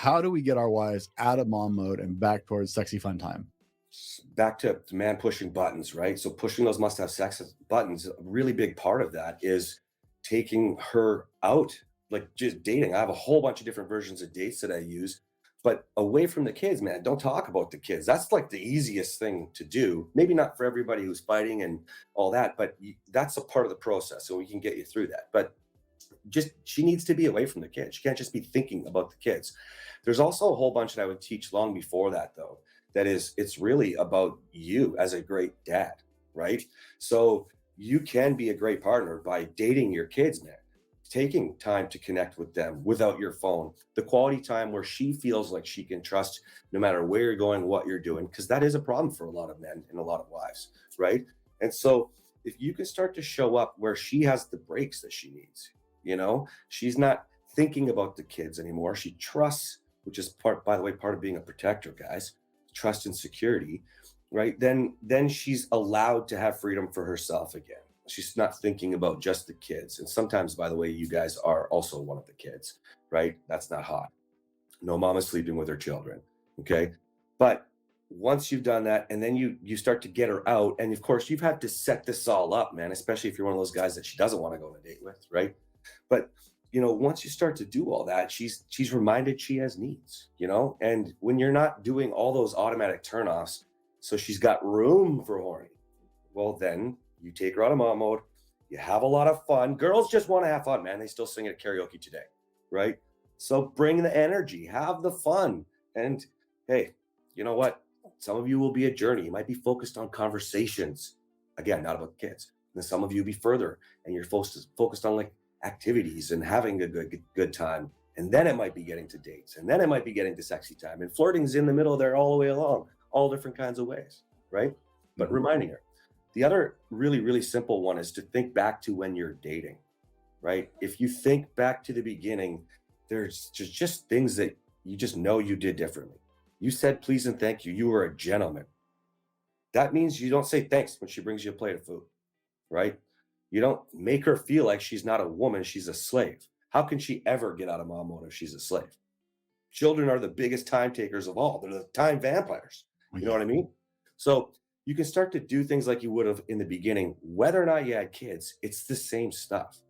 how do we get our wives out of mom mode and back towards sexy fun time? Back to man pushing buttons, right? So pushing those must have sex buttons, a really big part of that is taking her out, like just dating. I have a whole bunch of different versions of dates that I use, but away from the kids, man. Don't talk about the kids. That's like the easiest thing to do. Maybe not for everybody who's fighting and all that, but that's a part of the process. So we can get you through that. But just she needs to be away from the kids. She can't just be thinking about the kids. There's also a whole bunch that I would teach long before that, though. That is, it's really about you as a great dad, right? So you can be a great partner by dating your kids, man. Taking time to connect with them without your phone, the quality time where she feels like she can trust no matter where you're going, what you're doing, because that is a problem for a lot of men and a lot of wives, right? And so if you can start to show up where she has the breaks that she needs, she's not thinking about the kids anymore. She trusts, which is part, by the way, part of being a protector, guys, trust and security, right? Then she's allowed to have freedom for herself again. She's not thinking about just the kids. And sometimes, by the way, you guys are also one of the kids, right? That's not hot. No mom is sleeping with her children. Okay. But once you've done that, and then you start to get her out, and of course you've had to set this all up, man, especially if you're one of those guys that she doesn't want to go on a date with, right? But once you start to do all that, she's reminded she has needs, and when you're not doing all those automatic turnoffs, so she's got room for horny. Well, then you take her out of mom mode, you have a lot of fun. Girls just want to have fun, man. They still sing at karaoke today, right? So bring the energy, have the fun. And hey, you know what? Some of you will be a journey. You might be focused on conversations. Again, not about kids. And some of you be further and you're focused on like activities and having a good time. And then it might be getting to dates. And then it might be getting to sexy time. And flirting's in the middle there all the way along, all different kinds of ways, right? But Mhm. reminding her. The other really, really simple one is to think back to when you're dating, right? If you think back to the beginning, there's just things that you just know you did differently. You said please and thank you. You were a gentleman. That means you don't say thanks when she brings you a plate of food, right? You don't make her feel like she's not a woman, she's a slave. How can she ever get out of mom mode if she's a slave? Children are the biggest time takers of all. They're the time vampires. Oh, You know yeah. what I mean? So you can start to do things like you would have in the beginning, whether or not you had kids, it's the same stuff.